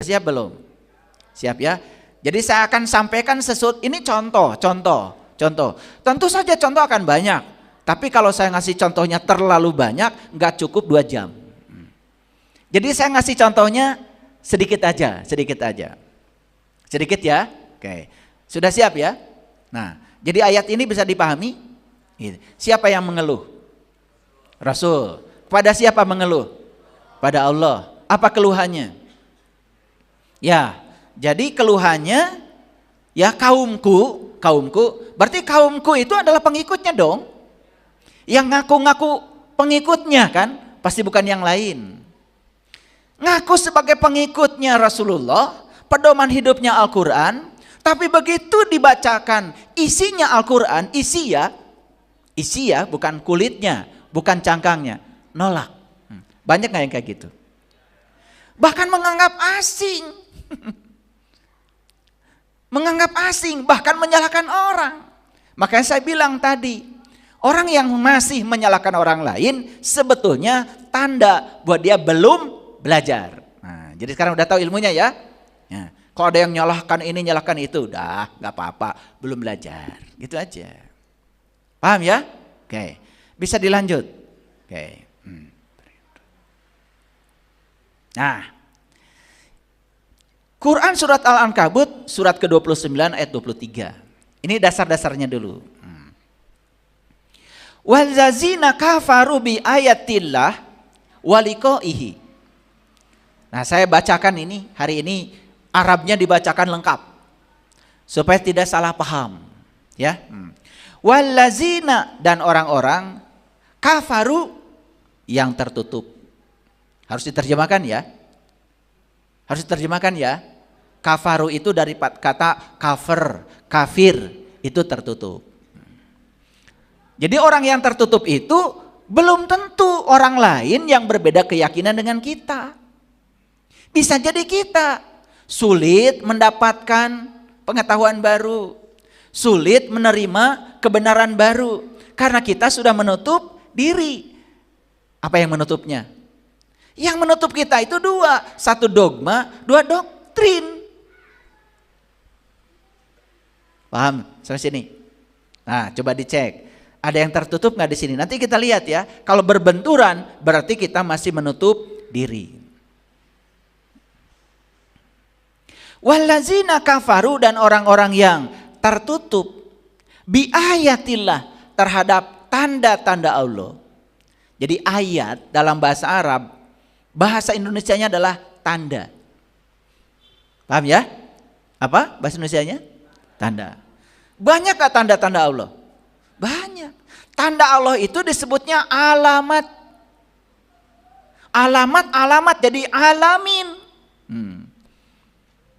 Siap belum? Siap ya. Jadi saya akan sampaikan sesuatu, ini contoh. Tentu saja contoh akan banyak. Tapi kalau saya ngasih contohnya terlalu banyak, nggak cukup 2 jam. Jadi saya ngasih contohnya sedikit aja. Sedikit ya. Oke. Sudah siap ya? Nah, jadi ayat ini bisa dipahami? Siapa yang mengeluh? Rasul. Pada siapa mengeluh? Pada Allah. Apa keluhannya? Ya, jadi keluhannya ya kaumku, berarti kaumku itu adalah pengikutnya dong. Yang ngaku-ngaku pengikutnya kan, pasti bukan yang lain. Ngaku sebagai pengikutnya Rasulullah, pedoman hidupnya Al-Quran, tapi begitu dibacakan isinya Al-Quran, isi ya, bukan kulitnya, bukan cangkangnya, nolak. Banyak gak yang kayak gitu? Bahkan menganggap asing. Bahkan menyalahkan orang. Makanya saya bilang tadi, orang yang masih menyalahkan orang lain sebetulnya tanda buat dia belum belajar. Nah, jadi sekarang udah tahu ilmunya ya. Kalau ada yang nyalahkan ini, nyalahkan itu, udah gak apa-apa, belum belajar. Gitu aja. Paham ya? Oke. Bisa dilanjut. Oke. Nah, Quran surat Al-Ankabut surat ke-29 ayat 23. Ini dasar-dasarnya dulu. Wallazina kafaru bi ayatillah waliqaihi. Nah, saya bacakan ini hari ini Arabnya dibacakan lengkap supaya tidak salah paham, ya. Wallazina, dan orang-orang kafaru yang tertutup. Harus diterjemahkan ya. Kafaru itu dari kata kafir, itu tertutup. Jadi orang yang tertutup itu belum tentu orang lain yang berbeda keyakinan dengan kita. Bisa jadi kita sulit mendapatkan pengetahuan baru, sulit menerima kebenaran baru, karena kita sudah menutup diri. Apa yang menutupnya? Yang menutup kita itu 2, 1 dogma, 2 doktrin. Paham sampai sini? Nah, coba dicek. Ada yang tertutup nggak di sini? Nanti kita lihat ya. Kalau berbenturan berarti kita masih menutup diri. Wallazina kafaru, dan orang-orang yang tertutup bi ayatillah, terhadap tanda-tanda Allah. Jadi ayat dalam bahasa Arab, bahasa Indonesianya adalah tanda. Paham ya? Apa bahasa Indonesianya? Tanda. Banyak gak tanda-tanda Allah? Banyak. Tanda Allah itu disebutnya alamat. Alamat jadi alamin.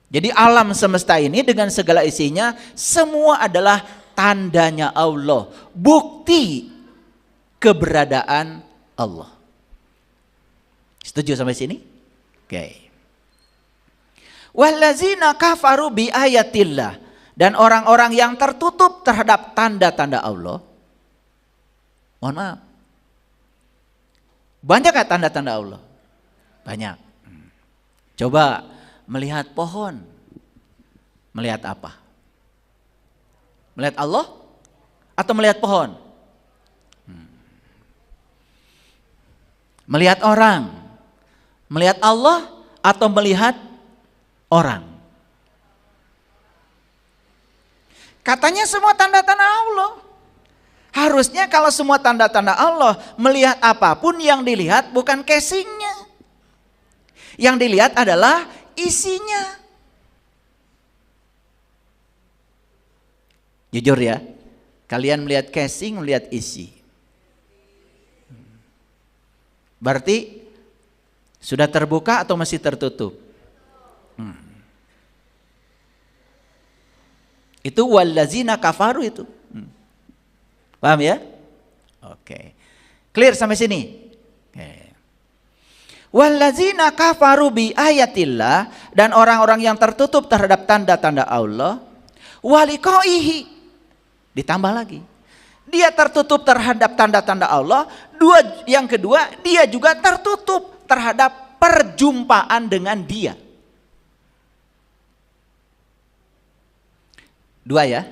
Jadi alam semesta ini dengan segala isinya semua adalah tandanya Allah, bukti keberadaan Allah. Setuju sampai sini? Oke. Wallazina kafaru bi ayatillah, dan orang-orang yang tertutup terhadap tanda-tanda Allah. Mohon maaf. Banyak gak tanda-tanda Allah? Banyak. Coba melihat pohon. Melihat apa? Melihat Allah atau melihat pohon? Melihat orang. Melihat Allah atau melihat orang? Katanya semua tanda-tanda Allah. Harusnya kalau semua tanda-tanda Allah, melihat apapun yang dilihat bukan casingnya. Yang dilihat adalah isinya. Jujur ya, kalian melihat casing, melihat isi. Berarti sudah terbuka atau masih tertutup? Itu wallazina kafaru itu. Paham ya? Oke. Clear sampai sini? Oke. Wallazina kafaru bi ayatillah, dan orang-orang yang tertutup terhadap tanda-tanda Allah, waliqaihi, ditambah lagi. Dia tertutup terhadap tanda-tanda Allah, yang kedua dia juga tertutup terhadap perjumpaan dengan dia. Dua ya.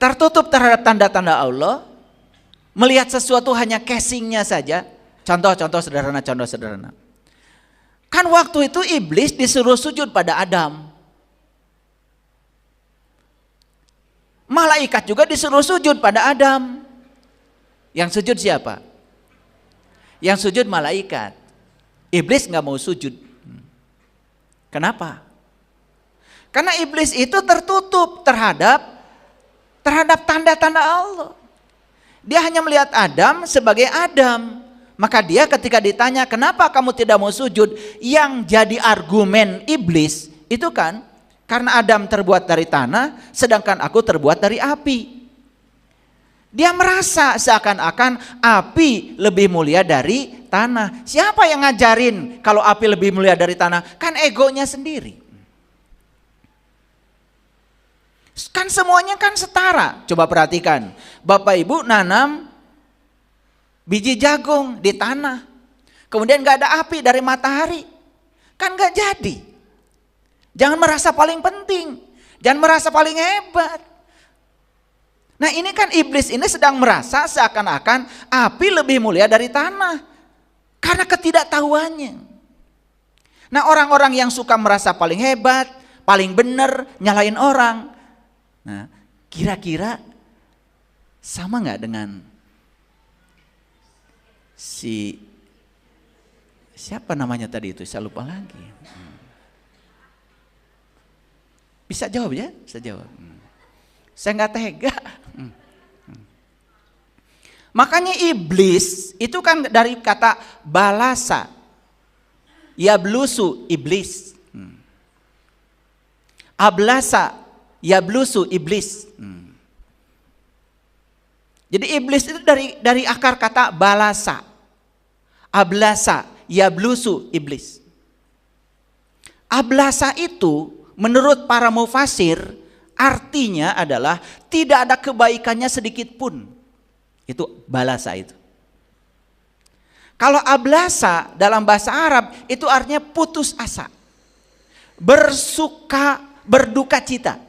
Tertutup terhadap tanda-tanda Allah, melihat sesuatu hanya casingnya saja. Contoh sederhana. Kan waktu itu iblis disuruh sujud pada Adam. Malaikat juga disuruh sujud pada Adam. Yang sujud siapa? Yang sujud malaikat. Iblis nggak mau sujud. Kenapa? Karena iblis itu tertutup terhadap tanda-tanda Allah. Dia hanya melihat Adam sebagai Adam. Maka dia ketika ditanya kenapa kamu tidak mau sujud, yang jadi argumen iblis itu kan karena Adam terbuat dari tanah sedangkan aku terbuat dari api. Dia merasa seakan-akan api lebih mulia dari tanah. Siapa yang ngajarin kalau api lebih mulia dari tanah? Kan egonya sendiri. Kan semuanya kan setara. Coba perhatikan, Bapak Ibu nanam biji jagung di tanah, kemudian gak ada api dari matahari, kan gak jadi. Jangan merasa paling penting, jangan merasa paling hebat. Nah ini kan iblis ini sedang merasa seakan-akan api lebih mulia dari tanah, karena ketidaktahuannya. Nah orang-orang yang suka merasa paling hebat, paling benar, nyalain orang. Nah kira-kira sama gak dengan siapa namanya tadi itu, saya lupa lagi. Bisa jawab ya? Bisa jawab. Saya nggak tega. Makanya iblis itu kan dari kata balasa, yablusu iblis, ablasa yablusu iblis. Jadi iblis itu dari akar kata balasa, ablasa, yablusu iblis. Ablasa itu menurut para mufasir artinya adalah tidak ada kebaikannya sedikit pun. Itu balasa itu. Kalau ablasa dalam bahasa Arab itu artinya putus asa, berduka cita.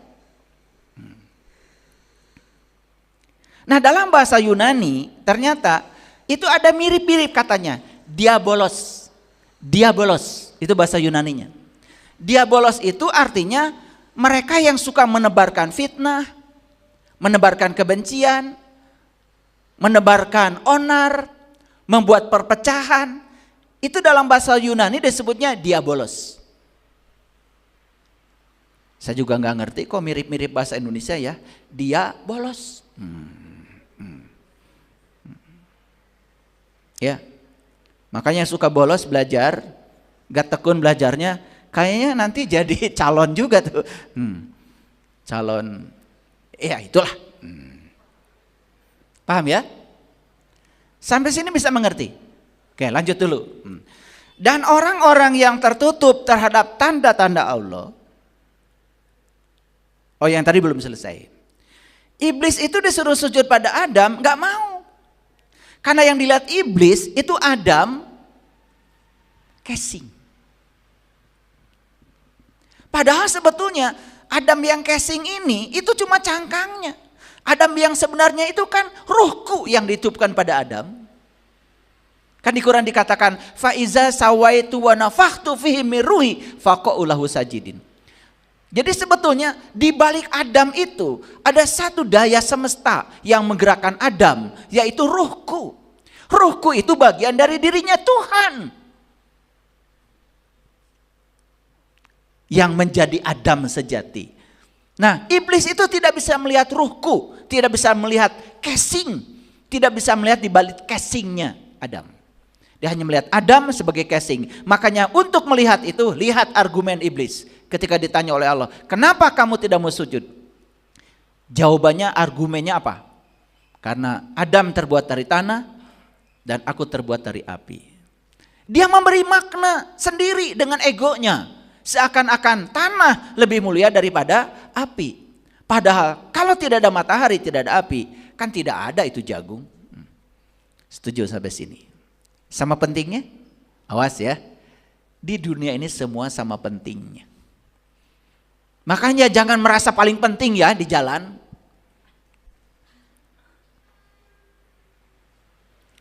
Nah dalam bahasa Yunani ternyata itu ada mirip-mirip katanya. Diabolos itu bahasa Yunaninya. Diabolos itu artinya mereka yang suka menebarkan fitnah, menebarkan kebencian, menebarkan onar, membuat perpecahan. Itu dalam bahasa Yunani disebutnya diabolos. Saya juga nggak ngerti kok mirip-mirip bahasa Indonesia ya. Diabolos. Ya, makanya suka bolos belajar, gak tekun belajarnya, kayaknya nanti jadi calon juga tuh, calon, ya itulah, paham ya? Sampai sini bisa mengerti? Oke, lanjut dulu. Dan orang-orang yang tertutup terhadap tanda-tanda Allah, oh yang tadi belum selesai. Iblis itu disuruh sujud pada Adam, gak mau. Karena yang dilihat iblis itu Adam casing. Padahal sebetulnya Adam yang casing ini itu cuma cangkangnya. Adam yang sebenarnya itu kan ruhku yang dititipkan pada Adam. Kan di Quran dikatakan fa iza sawaitu wa nafakhtu fihi min ruhi faqa'u lahu sajidin. Jadi sebetulnya di balik Adam itu ada satu daya semesta yang menggerakkan Adam, yaitu ruhku. Ruhku itu bagian dari dirinya Tuhan yang menjadi Adam sejati. Nah, iblis itu tidak bisa melihat ruhku, tidak bisa melihat casing, tidak bisa melihat di balik casingnya Adam. Dia hanya melihat Adam sebagai casing. Makanya untuk melihat itu, lihat argumen iblis. Ketika ditanya oleh Allah, kenapa kamu tidak mau sujud? Jawabannya, argumennya apa? Karena Adam terbuat dari tanah dan aku terbuat dari api. Dia memberi makna sendiri dengan egonya. Seakan-akan tanah lebih mulia daripada api. Padahal kalau tidak ada matahari, tidak ada api, kan tidak ada itu jagung. Setuju sampai sini? Sama pentingnya? Awas ya. Di dunia ini semua sama pentingnya. Makanya jangan merasa paling penting ya di jalan.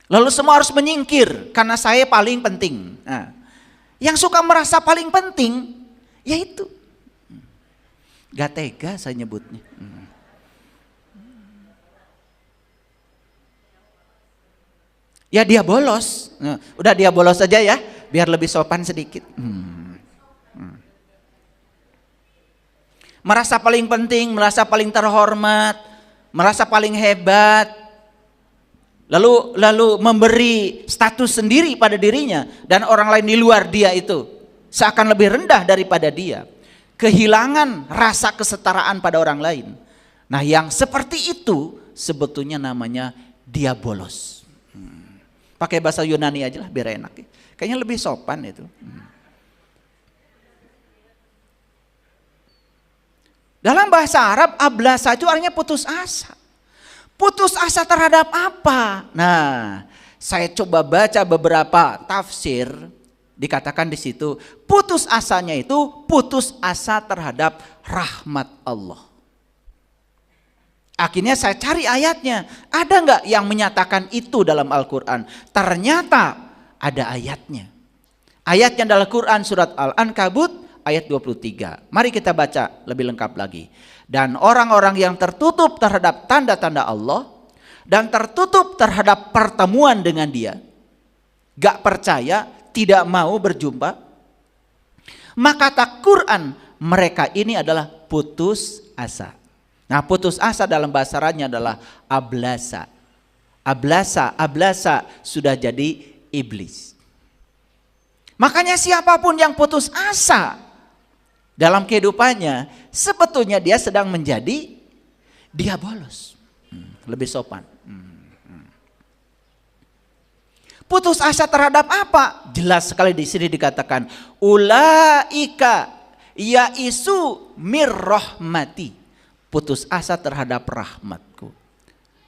Lalu semua harus menyingkir karena saya paling penting. Nah, yang suka merasa paling penting, yaitu gak tega saya nyebutnya. Ya dia bolos. Nah, udah dia bolos saja ya, biar lebih sopan sedikit. Merasa paling penting, merasa paling terhormat, merasa paling hebat. Lalu memberi status sendiri pada dirinya dan orang lain di luar dia itu seakan lebih rendah daripada dia. Kehilangan rasa kesetaraan pada orang lain. Nah, yang seperti itu sebetulnya namanya dia bolos. Pakai bahasa Yunani aja lah biar enak. Kayaknya lebih sopan itu. Dalam bahasa Arab, ablasa itu artinya putus asa. Putus asa terhadap apa? Nah, saya coba baca beberapa tafsir, dikatakan di situ, putus asanya itu putus asa terhadap rahmat Allah. Akhirnya saya cari ayatnya, ada nggak yang menyatakan itu dalam Al-Quran? Ternyata ada ayatnya. Ayatnya dalam Quran surat Al-Ankabut ayat 23. Mari kita baca lebih lengkap lagi. Dan orang-orang yang tertutup terhadap tanda-tanda Allah dan tertutup terhadap pertemuan dengan dia, gak percaya, tidak mau berjumpa, maka kata Quran mereka ini adalah putus asa. Nah, putus asa dalam bahasa Arabnya adalah ablasa. Ablasa sudah jadi iblis. Makanya siapapun yang putus asa dalam kehidupannya, sebetulnya dia sedang menjadi diabolos. Lebih sopan. Putus asa terhadap apa? Jelas sekali di sini dikatakan, ulaika yaisu mir rahmati. Putus asa terhadap rahmatku.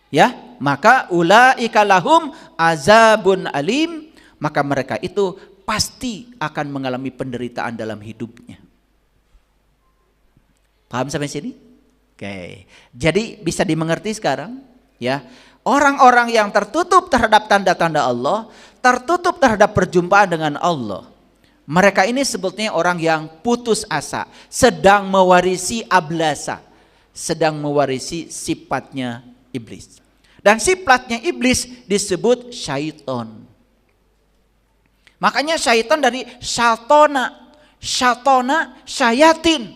Ya, maka ulaika lahum azabun alim, maka mereka itu pasti akan mengalami penderitaan dalam hidupnya. Paham sampai sini? Oke. Jadi bisa dimengerti sekarang, ya. Orang-orang yang tertutup terhadap tanda-tanda Allah, tertutup terhadap perjumpaan dengan Allah, mereka ini sebetulnya orang yang putus asa, sedang mewarisi ablasa, sedang mewarisi sifatnya iblis. Dan sifatnya iblis disebut syaiton. Makanya syaiton dari syatona, syayatin.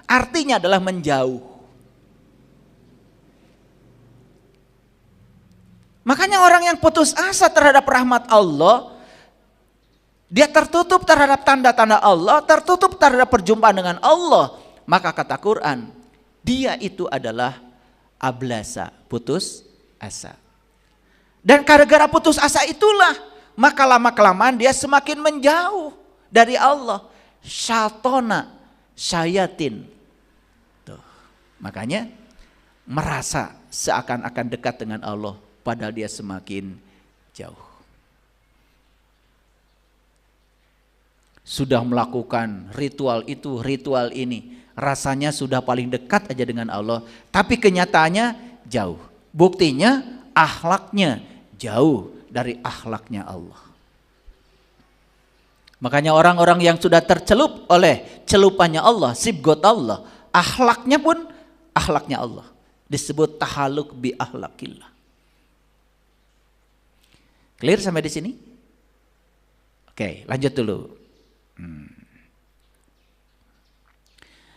Artinya adalah menjauh. Makanya orang yang putus asa terhadap rahmat Allah, dia tertutup terhadap tanda-tanda Allah, tertutup terhadap perjumpaan dengan Allah, maka kata Quran, dia itu adalah ablasa, putus asa. Dan gara-gara putus asa itulah, maka lama-kelamaan dia semakin menjauh dari Allah. Syatona, syayatin. Tuh. Makanya merasa seakan-akan dekat dengan Allah, padahal dia semakin jauh. Sudah melakukan ritual itu, ritual ini, rasanya sudah paling dekat aja dengan Allah, tapi kenyataannya jauh. Buktinya akhlaknya jauh dari akhlaknya Allah. Makanya orang-orang yang sudah tercelup oleh celupannya Allah, sibgot Allah, akhlaknya pun akhlaknya Allah, disebut tahaluk bi akhlakillah. Clear sampai di sini? Oke, lanjut dulu.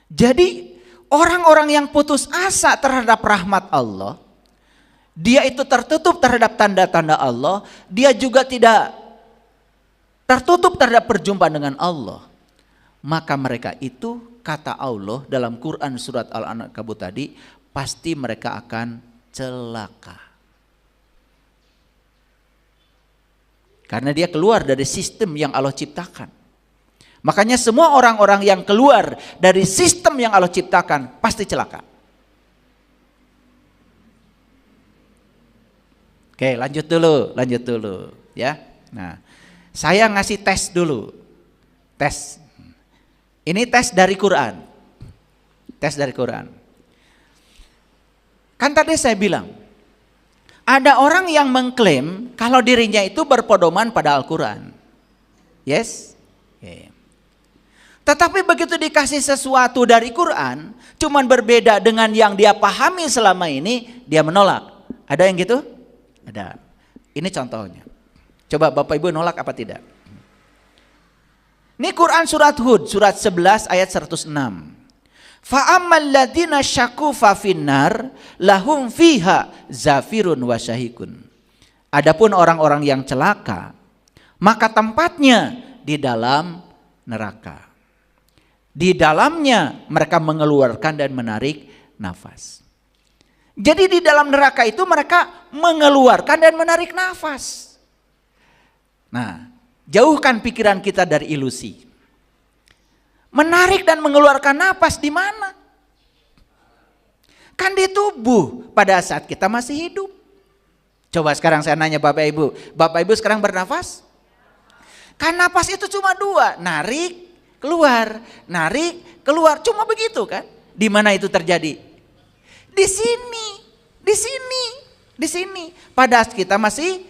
Jadi orang-orang yang putus asa terhadap rahmat Allah, dia itu tertutup terhadap tanda-tanda Allah, dia juga tidak tertutup terhadap perjumpaan dengan Allah. Maka mereka itu, kata Allah dalam Quran surat Al-Ankabut tadi, pasti mereka akan celaka. Karena dia keluar dari sistem yang Allah ciptakan. Makanya semua orang-orang yang keluar dari sistem yang Allah ciptakan pasti celaka. Oke, lanjut dulu, ya. Nah, saya ngasih tes dulu. Tes. Ini tes dari Quran. Tes dari Quran. Kan tadi saya bilang, ada orang yang mengklaim kalau dirinya itu berpedoman pada Al-Quran. Yes? Okay. Tetapi begitu dikasih sesuatu dari Quran, cuman berbeda dengan yang dia pahami selama ini, dia menolak. Ada yang gitu? Ada. Ini contohnya. Coba Bapak Ibu nolak apa tidak? Ini Quran surat Hud, surat 11 ayat 106. Fa'ammal ladina syaku fafinnar lahum fiha zafirun wa syahikun. Adapun orang-orang yang celaka, maka tempatnya di dalam neraka. Di dalamnya mereka mengeluarkan dan menarik nafas. Jadi di dalam neraka itu mereka mengeluarkan dan menarik nafas. Nah, jauhkan pikiran kita dari ilusi. Menarik dan mengeluarkan nafas di mana? Kan di tubuh pada saat kita masih hidup. Coba sekarang saya nanya Bapak Ibu sekarang bernafas? Kan nafas itu cuma dua, narik, keluar, narik, keluar, cuma begitu kan? Di mana itu terjadi? Di sini, di sini, di sini. Pada saat kita masih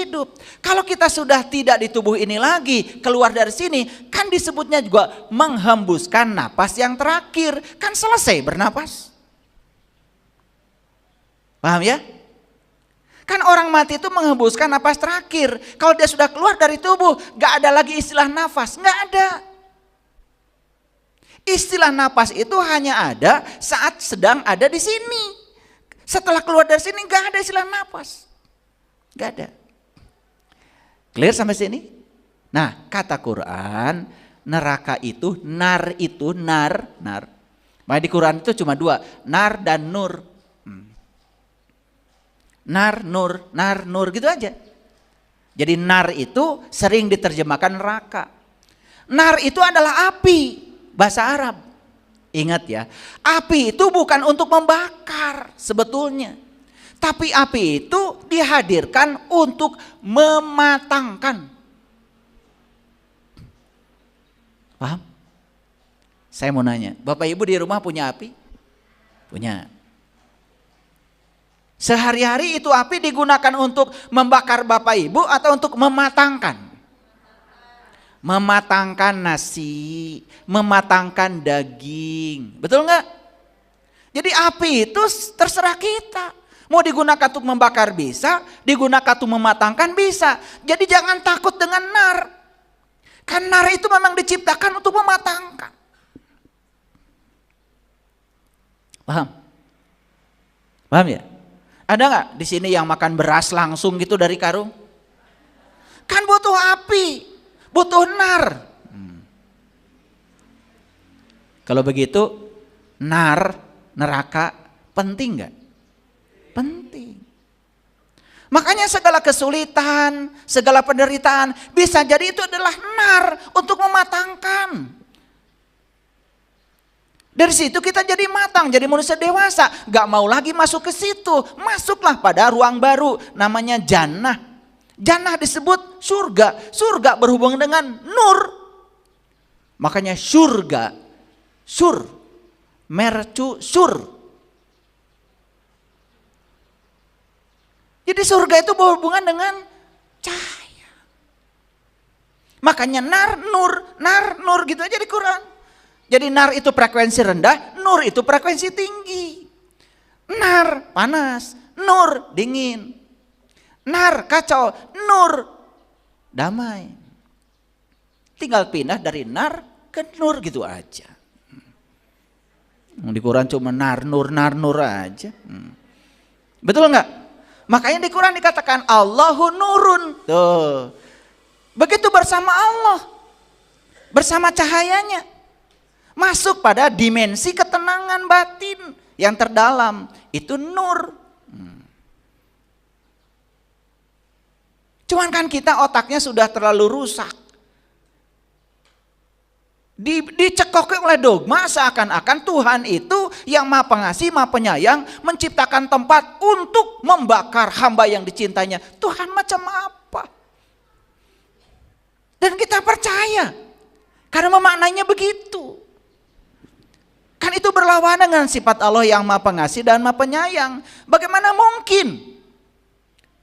hidup. Kalau kita sudah tidak di tubuh ini lagi, keluar dari sini, kan disebutnya juga menghembuskan napas yang terakhir. Kan selesai bernapas. Paham ya? Kan orang mati itu menghembuskan napas terakhir. Kalau dia sudah keluar dari tubuh, gak ada lagi istilah nafas, gak ada. Istilah napas itu hanya ada saat sedang ada di sini. Setelah keluar dari sini gak ada istilah napas. Gak ada. Clear sampai sini? Nah, kata Quran, neraka itu, nar. Makanya di Quran itu cuma dua, nar dan nur. Nar, nur gitu aja. Jadi nar itu sering diterjemahkan neraka. Nar itu adalah api, bahasa Arab. Ingat ya, api itu bukan untuk membakar sebetulnya. Tapi api itu dihadirkan untuk mematangkan. Paham? Saya mau nanya, Bapak Ibu di rumah punya api? Punya. Sehari-hari itu api digunakan untuk membakar Bapak Ibu atau untuk mematangkan? Mematangkan nasi, mematangkan daging. Betul nggak? Jadi api itu terserah kita. Mau digunakan untuk membakar bisa, digunakan untuk mematangkan bisa. Jadi jangan takut dengan nar. Kan nar itu memang diciptakan untuk mematangkan. Paham? Paham ya? Ada nggak di sini yang makan beras langsung gitu dari karung? Kan butuh api, butuh nar. Kalau begitu, neraka penting nggak? Penting. Makanya segala kesulitan, segala penderitaan bisa jadi itu adalah nar untuk mematangkan. Dari situ kita jadi matang, jadi manusia dewasa. Gak mau lagi masuk ke situ. Masuklah pada ruang baru, namanya jannah. Jannah disebut surga. Surga berhubungan dengan nur. Makanya surga, mercu sur. Jadi surga itu berhubungan dengan cahaya. Makanya nar, nur gitu aja di Quran. Jadi nar itu frekuensi rendah, nur itu frekuensi tinggi. Nar panas, nur dingin. Nar kacau, nur damai. Tinggal pindah dari nar ke nur gitu aja. Di Quran cuma nar nur aja. Betul nggak? Makanya di Quran dikatakan Allahu nurun. Tuh. Begitu bersama Allah. Bersama cahayanya. Masuk pada dimensi ketenangan batin yang terdalam. Itu nur. Cuman kan kita otaknya sudah terlalu rusak. Dicekoki oleh dogma seakan-akan Tuhan itu yang maha pengasih, maha penyayang, menciptakan tempat untuk membakar hamba yang dicintainya. Tuhan macam apa? Dan kita percaya karena memaknainya begitu. Kan itu berlawanan dengan sifat Allah yang Maha Pengasih dan Maha Penyayang. Bagaimana mungkin?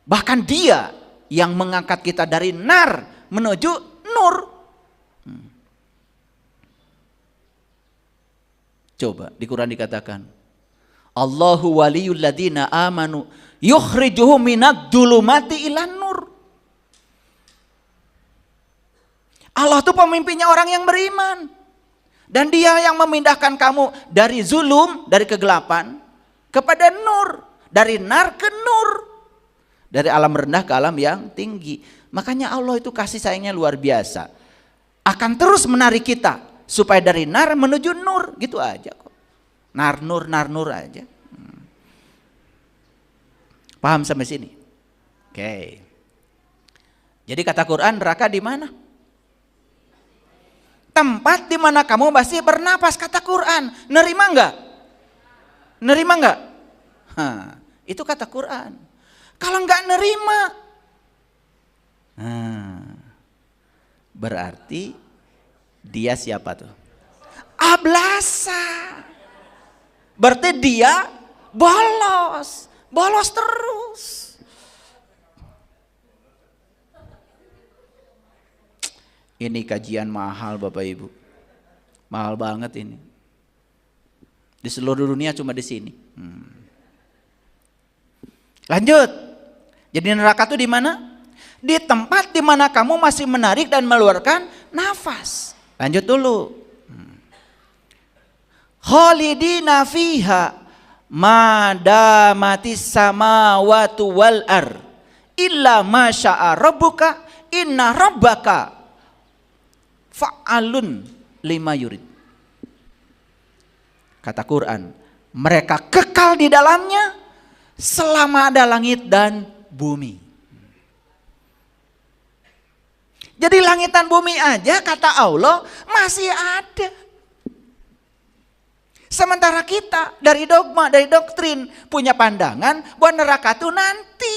Bahkan Dia yang mengangkat kita dari nar menuju nur. Coba di Quran dikatakan, Allahu waliyul ladina amanu yukhrijuhum minad dhulumati ilan nur. Allah itu pemimpinnya orang yang beriman. Dan Dia yang memindahkan kamu dari zulum, dari kegelapan, kepada nur. Dari nar ke nur. Dari alam rendah ke alam yang tinggi. Makanya Allah itu kasih sayangnya luar biasa. Akan terus menarik kita. Supaya dari nar menuju nur. Gitu aja kok. Nar nur aja. Paham sampai sini? Oke. Jadi kata Quran, neraka di mana? Tempat di mana kamu masih bernapas, kata Quran. Nerima enggak? Nerima enggak? Itu kata Quran. Kalau enggak nerima, berarti dia siapa tuh? Ablasa. Berarti dia bolos. Bolos terus. Ini kajian mahal Bapak Ibu. Mahal banget ini. Di seluruh dunia cuma di sini. Lanjut. Jadi neraka itu di mana? Di tempat di mana kamu masih menarik dan mengeluarkan nafas. Lanjut dulu. Khalidina fiha madamatis samawati wal ar illa ma syaa rabbuka inna rabbaka fa'alun lima yurid. Kata Quran, mereka kekal di dalamnya selama ada langit dan bumi. Jadi langit dan bumi aja kata Allah masih ada. Sementara kita dari dogma, dari doktrin punya pandangan bahwa neraka itu nanti.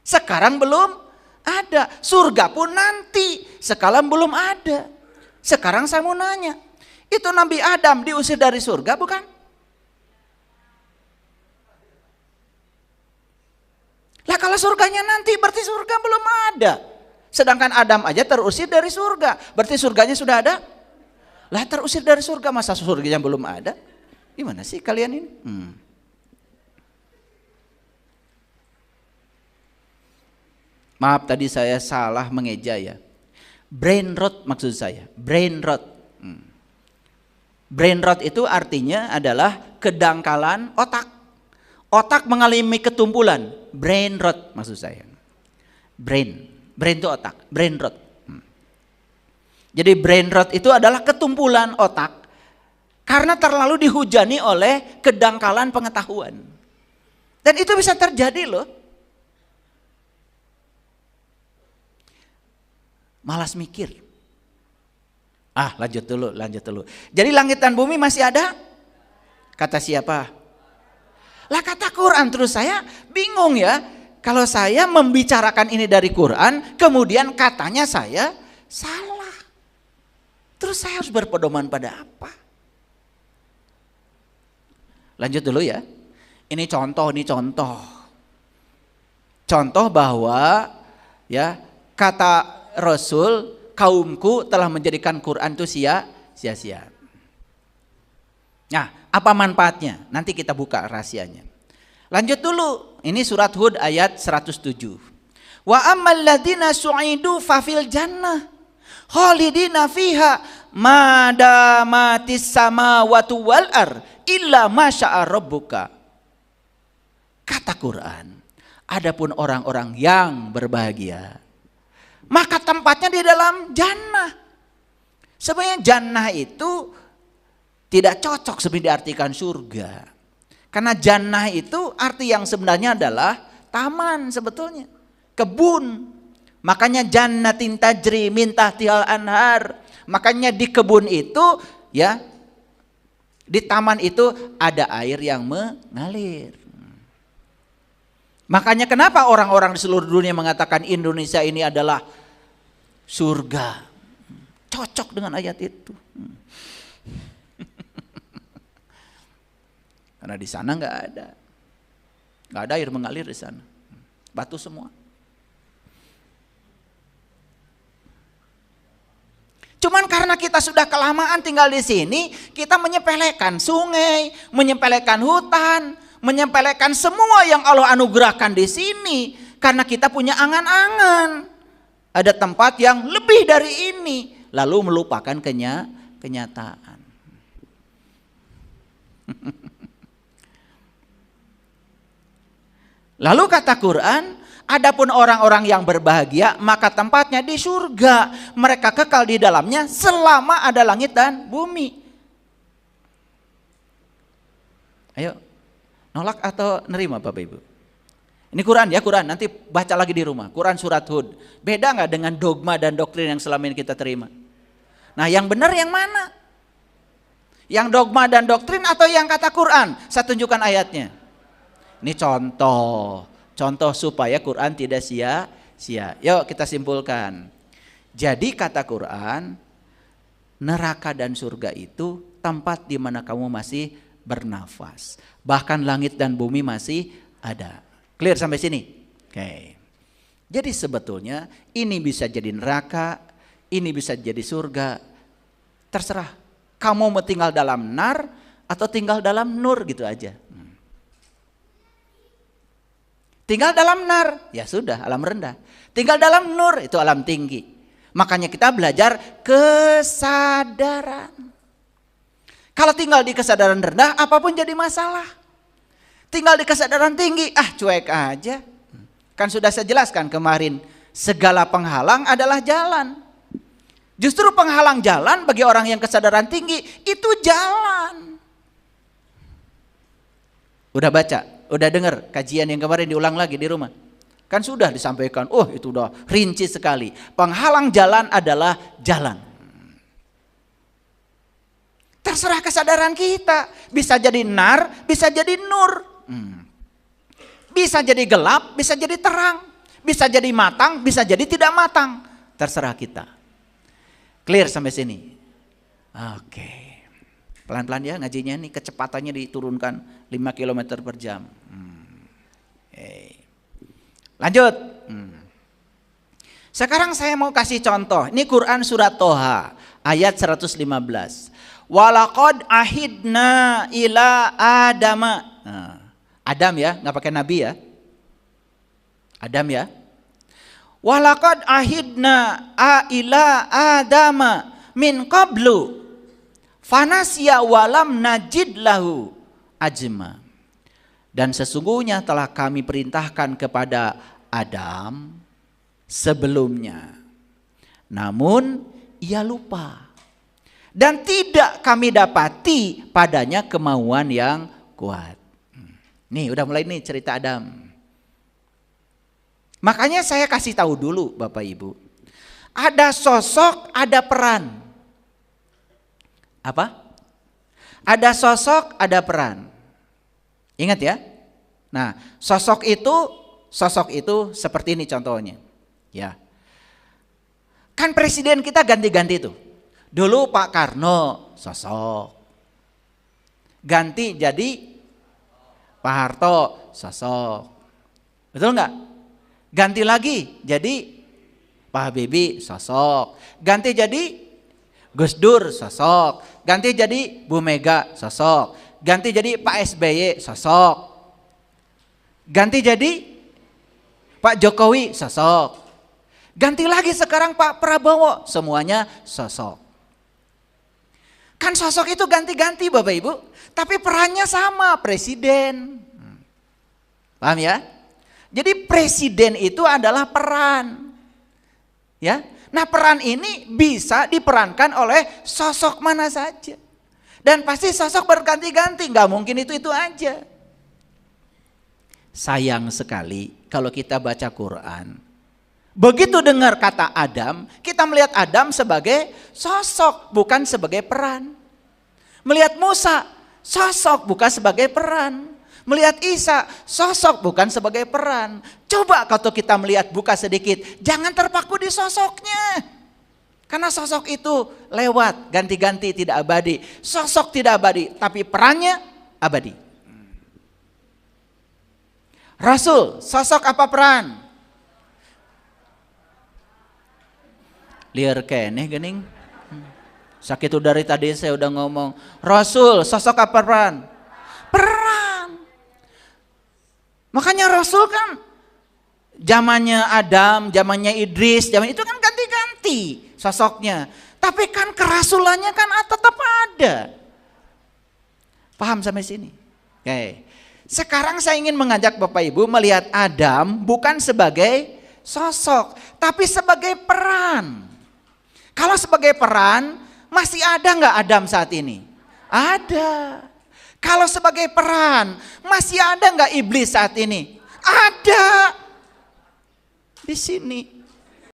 Sekarang belum ada. Surga pun nanti. Sekarang belum ada. Sekarang saya mau nanya. Itu Nabi Adam diusir dari surga bukan? Lah kalau surganya nanti berarti surga belum ada. Sedangkan Adam aja terusir dari surga. Berarti surganya sudah ada? Lah terusir dari surga masa surganya belum ada? Gimana sih kalian ini? Maaf tadi saya salah mengeja ya. Brain rot maksud saya. Brain rot. Brain rot itu artinya adalah kedangkalan otak. Otak mengalami ketumpulan. Brain rot maksud saya. Brain itu otak. Brain rot. Jadi brain rot itu adalah ketumpulan otak karena terlalu dihujani oleh kedangkalan pengetahuan. Dan itu bisa terjadi loh. Malas mikir. Lanjut dulu. Jadi langit dan bumi masih ada? Kata siapa? Lah kata Quran. Terus saya bingung ya. Kalau saya membicarakan ini dari Quran, kemudian katanya saya salah. Terus saya harus berpedoman pada apa? Lanjut dulu ya. Ini contoh. Contoh bahwa ya kata Rasul, kaumku telah menjadikan Quran itu sia-sia. Nah, apa manfaatnya? Nanti kita buka rahasianya. Lanjut dulu. Ini surat Hud ayat 107. Wa ammal ladzina su'idu fafil jannah khalidina fiha madamatis samawati wal ar illa ma syaa rabbuka. Kata Quran, adapun orang-orang yang berbahagia maka tempatnya di dalam jannah. Sebenarnya jannah itu tidak cocok seperti diartikan surga. Karena jannah itu arti yang sebenarnya adalah taman sebetulnya. Kebun. Makanya jannatin tajri min tahtihal anhar. Makanya di kebun itu ya, di taman itu ada air yang mengalir. Makanya kenapa orang-orang di seluruh dunia mengatakan Indonesia ini adalah surga. Cocok dengan ayat itu. Karena di sana nggak ada air mengalir di sana, batu semua. Cuman karena kita sudah kelamaan tinggal di sini, kita menyepelekan sungai, menyepelekan hutan, menyepelekan semua yang Allah anugerahkan di sini. Karena kita punya angan-angan, ada tempat yang lebih dari ini, lalu melupakan kenyataan. Lalu kata Quran, adapun orang-orang yang berbahagia maka tempatnya di surga, mereka kekal di dalamnya selama ada langit dan bumi. Ayo, nolak atau nerima Bapak Ibu? Ini Quran ya, Quran, nanti baca lagi di rumah. Quran surat Hud. Beda nggak dengan dogma dan doktrin yang selama ini kita terima? Nah, yang benar yang mana? Yang dogma dan doktrin atau yang kata Quran? Saya tunjukkan ayatnya. Ini contoh supaya Quran tidak sia-sia. Yuk kita simpulkan. Jadi kata Quran, neraka dan surga itu tempat di mana kamu masih bernafas. Bahkan langit dan bumi masih ada. Clear sampai sini? Oke. Jadi sebetulnya ini bisa jadi neraka, ini bisa jadi surga. Terserah. Kamu mau tinggal dalam nar atau tinggal dalam nur gitu aja. Tinggal dalam nar, ya sudah alam rendah. Tinggal dalam nur, itu alam tinggi. Makanya kita belajar kesadaran. Kalau tinggal di kesadaran rendah, apapun jadi masalah. Tinggal di kesadaran tinggi, cuek aja. Kan sudah saya jelaskan kemarin, segala penghalang adalah jalan. Justru penghalang jalan bagi orang yang kesadaran tinggi, itu jalan. Udah baca? Udah dengar kajian yang kemarin diulang lagi di rumah? Kan sudah disampaikan, itu udah rinci sekali. Penghalang jalan adalah jalan. Terserah kesadaran kita. Bisa jadi nar, bisa jadi nur. Bisa jadi gelap, bisa jadi terang. Bisa jadi matang, bisa jadi tidak matang. Terserah kita. Clear sampai sini? Oke. Pelan-pelan ya ngajinya nih, kecepatannya diturunkan 5 km per jam. Lanjut. Sekarang saya mau kasih contoh. Ini Quran surat Toha ayat 115. Walaqad ahidna ila Adama. Adam ya, nggak pakai nabi ya. Adam ya. Walaqad ahidna ila Adama min qablu. Fanasya walam najid lahu ajma. Dan sesungguhnya telah kami perintahkan kepada Adam sebelumnya. Namun ia lupa. Dan tidak kami dapati padanya kemauan yang kuat. Nih udah mulai nih cerita Adam. Makanya saya kasih tahu dulu Bapak Ibu. Ada sosok, ada peran. Apa? Ada sosok, ada peran. Ingat ya. Nah, sosok itu seperti ini contohnya. Ya. Kan presiden kita ganti-ganti tuh. Dulu Pak Karno sosok. Ganti jadi Pak Harto sosok. Betul nggak? Ganti lagi jadi Pak Habibie sosok. Ganti jadi Gus Dur sosok, ganti jadi Bu Mega sosok, ganti jadi Pak SBY sosok, ganti jadi Pak Jokowi sosok, ganti lagi sekarang Pak Prabowo, semuanya sosok. Kan sosok itu ganti-ganti Bapak Ibu, tapi perannya sama, presiden. Paham ya? Jadi presiden itu adalah peran. Ya. Nah peran ini bisa diperankan oleh sosok mana saja. Dan pasti sosok berganti-ganti, gak mungkin itu aja. Sayang sekali kalau kita baca Quran. Begitu dengar kata Adam, kita melihat Adam sebagai sosok, bukan sebagai peran. Melihat Musa, sosok bukan sebagai peran. Melihat Isa, sosok bukan sebagai peran. Coba kalau kita melihat, buka sedikit, jangan terpaku di sosoknya. Karena sosok itu lewat, ganti-ganti, tidak abadi. Sosok tidak abadi, tapi perannya abadi. Rasul, sosok apa peran? Liar keneh gening. Sakit dari tadi saya udah ngomong. Rasul, sosok apa peran? Peran. Makanya Rasul kan zamannya Adam, zamannya Idris, zaman itu kan ganti-ganti sosoknya. Tapi kan kerasulannya kan tetap ada. Paham sampai sini? Oke. Sekarang saya ingin mengajak Bapak Ibu melihat Adam bukan sebagai sosok, tapi sebagai peran. Kalau sebagai peran, masih ada nggak Adam saat ini? Ada. Kalau sebagai peran, masih ada nggak iblis saat ini? Ada. Di sini.